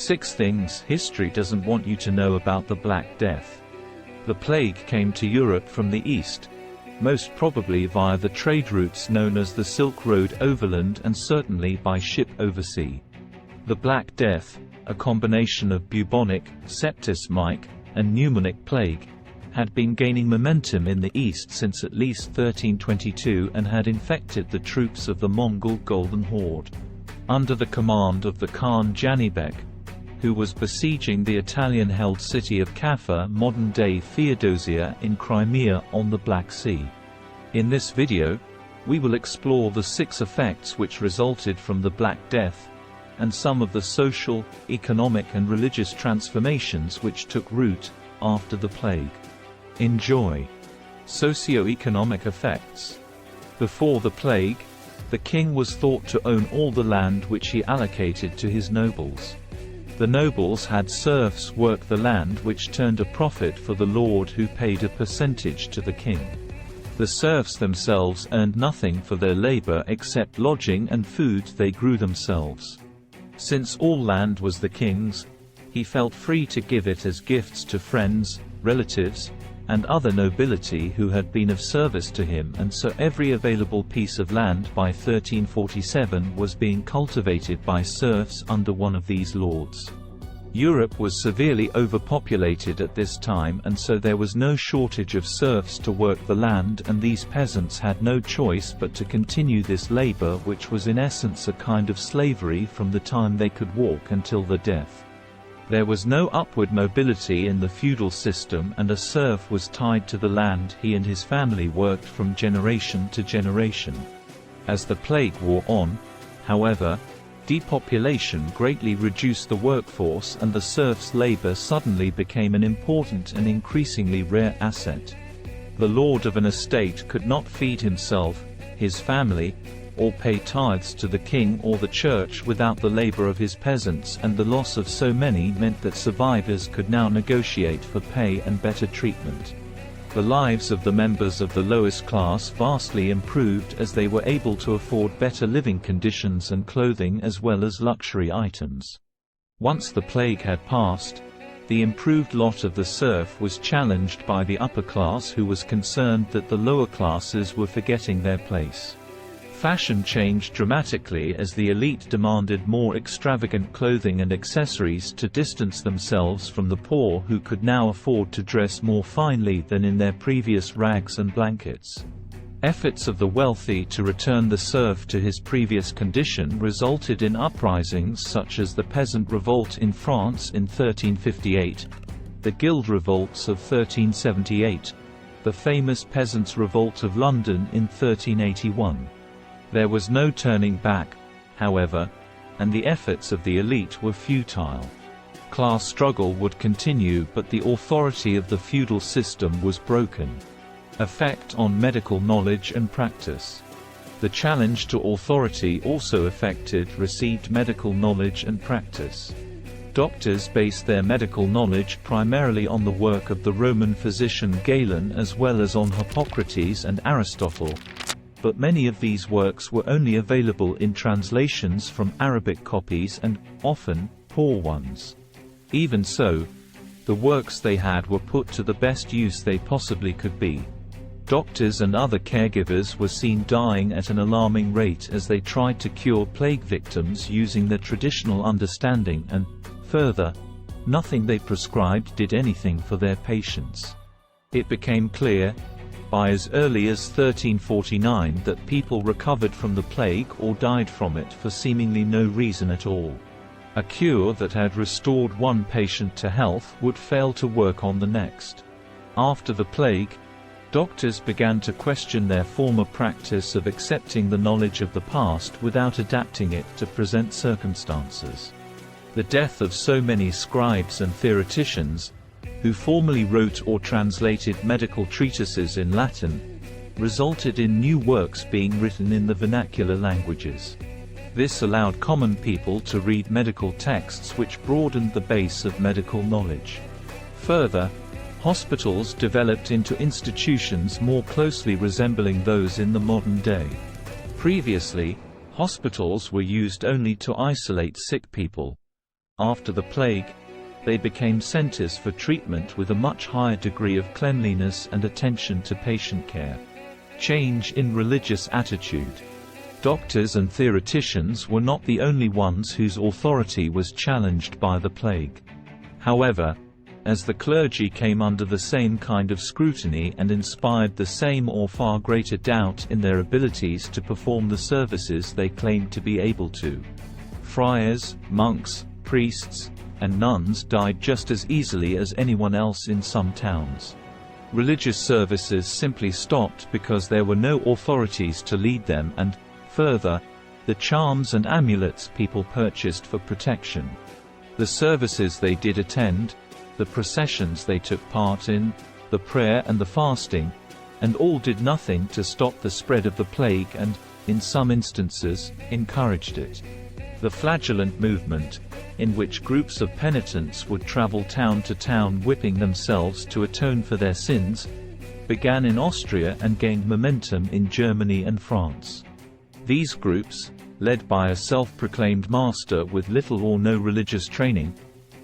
6 Things History Doesn't Want You to Know About the Black Death. The plague came to Europe from the east, most probably via the trade routes known as the Silk Road overland and certainly by ship oversea. The Black Death, a combination of bubonic, septicemic, and pneumonic plague, had been gaining momentum in the east since at least 1322 and had infected the troops of the Mongol Golden Horde. Under the command of the Khan Janibek, who was besieging the Italian-held city of Kaffa, modern-day Feodosia in Crimea on the Black Sea. In this video, we will explore the 6 effects which resulted from the Black Death, and some of the social, economic and religious transformations which took root after the plague. Enjoy. Socio-economic effects. Before the plague, the king was thought to own all the land which he allocated to his nobles. The nobles had serfs work the land, which turned a profit for the lord, who paid a percentage to the king. The serfs themselves earned nothing for their labor except lodging and food they grew themselves. Since all land was the king's, he felt free to give it as gifts to friends, relatives, and other nobility who had been of service to him, and so every available piece of land by 1347 was being cultivated by serfs under one of these lords. Europe was severely overpopulated at this time, and so there was no shortage of serfs to work the land, and these peasants had no choice but to continue this labor, which was in essence a kind of slavery from the time they could walk until their death. There was no upward mobility in the feudal system, and a serf was tied to the land he and his family worked from generation to generation. As the plague wore on, however, depopulation greatly reduced the workforce, and the serf's labor suddenly became an important and increasingly rare asset. The lord of an estate could not feed himself, his family, or pay tithes to the king or the church without the labor of his peasants, and the loss of so many meant that survivors could now negotiate for pay and better treatment. The lives of the members of the lowest class vastly improved, as they were able to afford better living conditions and clothing as well as luxury items. Once the plague had passed, the improved lot of the serf was challenged by the upper class, who was concerned that the lower classes were forgetting their place. Fashion changed dramatically as the elite demanded more extravagant clothing and accessories to distance themselves from the poor, who could now afford to dress more finely than in their previous rags and blankets. Efforts of the wealthy to return the serf to his previous condition resulted in uprisings such as the Peasant Revolt in France in 1358, the Guild Revolts of 1378, the famous Peasants' Revolt of London in 1381. There was no turning back, however, and the efforts of the elite were futile. Class struggle would continue, but the authority of the feudal system was broken. Effect on medical knowledge and practice. The challenge to authority also affected received medical knowledge and practice. Doctors based their medical knowledge primarily on the work of the Roman physician Galen as well as on Hippocrates and Aristotle, but many of these works were only available in translations from Arabic copies, and, often, poor ones. Even so, the works they had were put to the best use they possibly could be. Doctors and other caregivers were seen dying at an alarming rate as they tried to cure plague victims using their traditional understanding, and, further, nothing they prescribed did anything for their patients. It became clear, by as early as 1349, that people recovered from the plague or died from it for seemingly no reason at all. A cure that had restored one patient to health would fail to work on the next. After the plague, doctors began to question their former practice of accepting the knowledge of the past without adapting it to present circumstances. The death of so many scribes and theoreticians, who formerly wrote or translated medical treatises in Latin, resulted in new works being written in the vernacular languages. This allowed common people to read medical texts, which broadened the base of medical knowledge. Further, hospitals developed into institutions more closely resembling those in the modern day. Previously, hospitals were used only to isolate sick people. After the plague, they became centers for treatment with a much higher degree of cleanliness and attention to patient care. Change in religious attitude. Doctors and theoreticians were not the only ones whose authority was challenged by the plague. However, as the clergy came under the same kind of scrutiny and inspired the same or far greater doubt in their abilities to perform the services they claimed to be able to, friars, monks, priests, and nuns died just as easily as anyone else in some towns. Religious services simply stopped because there were no authorities to lead them and, further, the charms and amulets people purchased for protection. The services they did attend, the processions they took part in, the prayer and the fasting, and all did nothing to stop the spread of the plague and, in some instances, encouraged it. The flagellant movement, in which groups of penitents would travel town to town whipping themselves to atone for their sins, began in Austria and gained momentum in Germany and France. These groups, led by a self-proclaimed master with little or no religious training,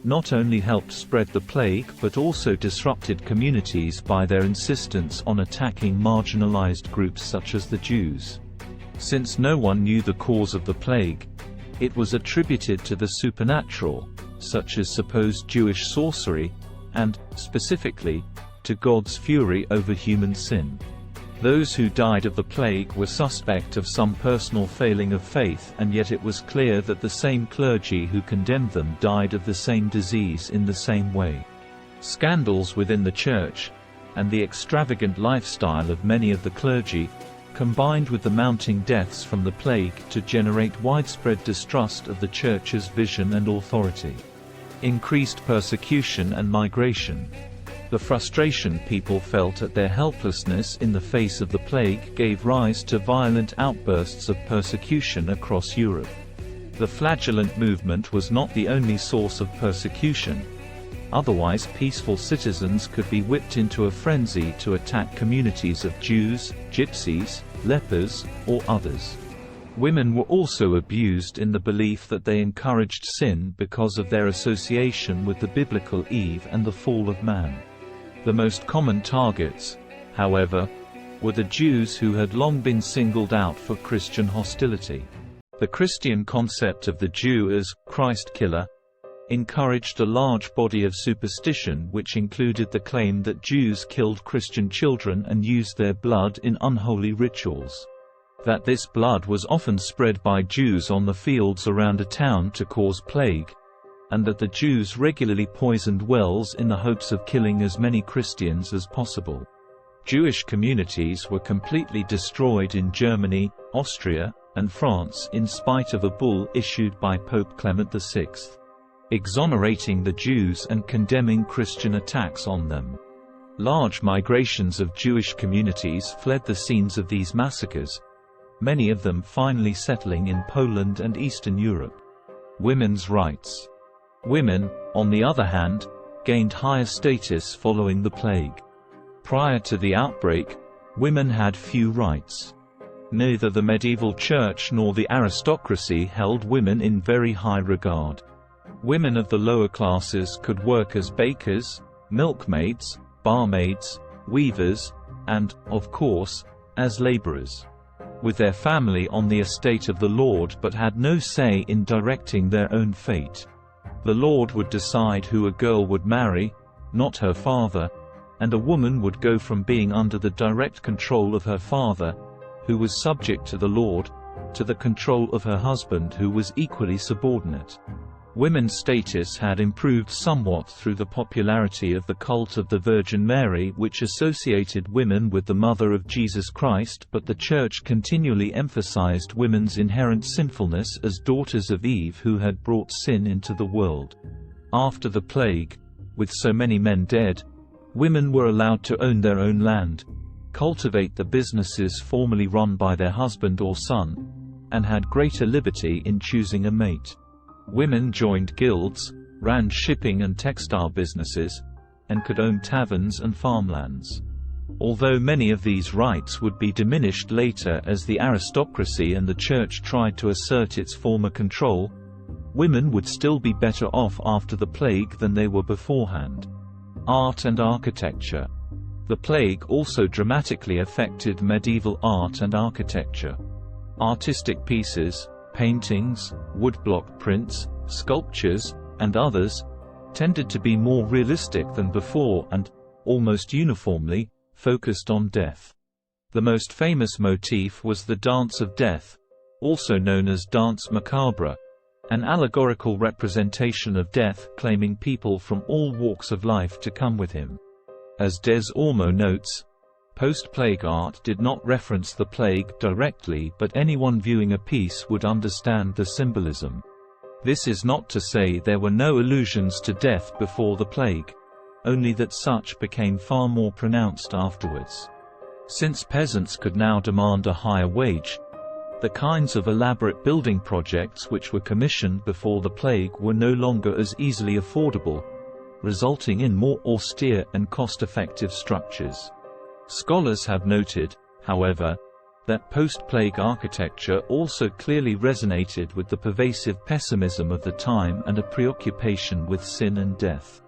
not only helped spread the plague but also disrupted communities by their insistence on attacking marginalized groups such as the Jews. Since no one knew the cause of the plague, it was attributed to the supernatural, such as supposed Jewish sorcery, and, specifically, to God's fury over human sin. Those who died of the plague were suspect of some personal failing of faith, and yet it was clear that the same clergy who condemned them died of the same disease in the same way. Scandals within the Church, and the extravagant lifestyle of many of the clergy, combined with the mounting deaths from the plague to generate widespread distrust of the Church's vision and authority. Increased persecution and migration. The frustration people felt at their helplessness in the face of the plague gave rise to violent outbursts of persecution across Europe. The flagellant movement was not the only source of persecution. Otherwise peaceful citizens could be whipped into a frenzy to attack communities of Jews, gypsies, lepers, or others. Women were also abused in the belief that they encouraged sin because of their association with the biblical Eve and the fall of man. The most common targets, however, were the Jews who had long been singled out for Christian hostility. The Christian concept of the Jew as Christ killer encouraged a large body of superstition which included the claim that Jews killed Christian children and used their blood in unholy rituals. That this blood was often spread by Jews on the fields around a town to cause plague, and that the Jews regularly poisoned wells in the hopes of killing as many Christians as possible. Jewish communities were completely destroyed in Germany, Austria, and France in spite of a bull issued by Pope Clement VI. Exonerating the Jews and condemning Christian attacks on them. Large migrations of Jewish communities fled the scenes of these massacres, many of them finally settling in Poland and Eastern Europe. Women's rights. Women, on the other hand, gained higher status following the plague. Prior to the outbreak, women had few rights. Neither the medieval church nor the aristocracy held women in very high regard. Women of the lower classes could work as bakers, milkmaids, barmaids, weavers, and, of course, as laborers. With their family on the estate of the Lord but had no say in directing their own fate. The Lord would decide who a girl would marry, not her father, and a woman would go from being under the direct control of her father, who was subject to the Lord, to the control of her husband who was equally subordinate. Women's status had improved somewhat through the popularity of the cult of the Virgin Mary, which associated women with the Mother of Jesus Christ, but the Church continually emphasized women's inherent sinfulness as daughters of Eve who had brought sin into the world. After the plague, with so many men dead, women were allowed to own their own land, cultivate the businesses formerly run by their husband or son, and had greater liberty in choosing a mate. Women joined guilds, ran shipping and textile businesses, and could own taverns and farmlands. Although many of these rights would be diminished later as the aristocracy and the church tried to assert its former control, women would still be better off after the plague than they were beforehand. Art and architecture. The plague also dramatically affected medieval art and architecture. Artistic pieces, paintings, woodblock prints, sculptures, and others, tended to be more realistic than before and, almost uniformly, focused on death. The most famous motif was the Dance of Death, also known as Danse Macabre, an allegorical representation of death claiming people from all walks of life to come with him. As Des Ormeaux notes, post-plague art did not reference the plague directly, but anyone viewing a piece would understand the symbolism. This is not to say there were no allusions to death before the plague, only that such became far more pronounced afterwards. Since peasants could now demand a higher wage, the kinds of elaborate building projects which were commissioned before the plague were no longer as easily affordable, resulting in more austere and cost-effective structures. Scholars have noted, however, that post-plague architecture also clearly resonated with the pervasive pessimism of the time and a preoccupation with sin and death.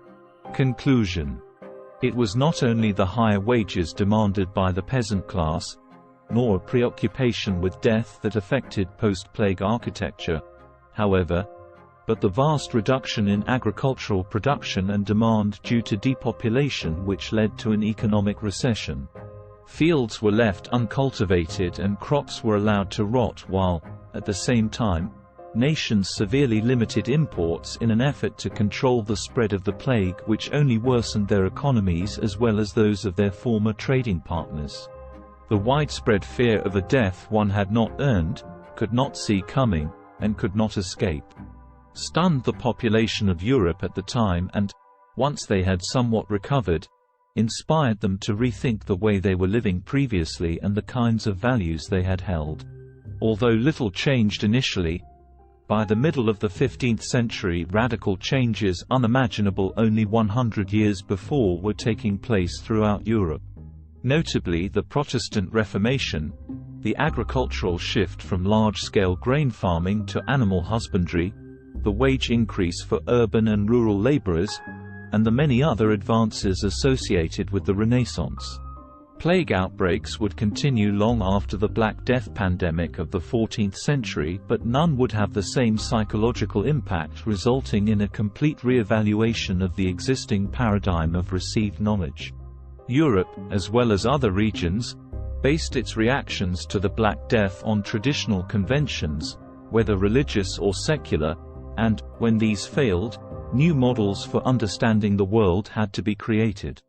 Conclusion. It was not only the higher wages demanded by the peasant class, nor a preoccupation with death that affected post-plague architecture, however, but the vast reduction in agricultural production and demand due to depopulation which led to an economic recession. Fields were left uncultivated and crops were allowed to rot while, at the same time, nations severely limited imports in an effort to control the spread of the plague, which only worsened their economies as well as those of their former trading partners. The widespread fear of a death one had not earned, could not see coming, and could not escape, stunned the population of Europe at the time and, once they had somewhat recovered, inspired them to rethink the way they were living previously and the kinds of values they had held. Although little changed initially, by the middle of the 15th century radical changes unimaginable only 100 years before were taking place throughout Europe. Notably the Protestant Reformation, the agricultural shift from large-scale grain farming to animal husbandry, the wage increase for urban and rural laborers, and the many other advances associated with the Renaissance. Plague outbreaks would continue long after the Black Death pandemic of the 14th century, but none would have the same psychological impact, resulting in a complete re-evaluation of the existing paradigm of received knowledge. Europe, as well as other regions, based its reactions to the Black Death on traditional conventions, whether religious or secular, and, when these failed, new models for understanding the world had to be created.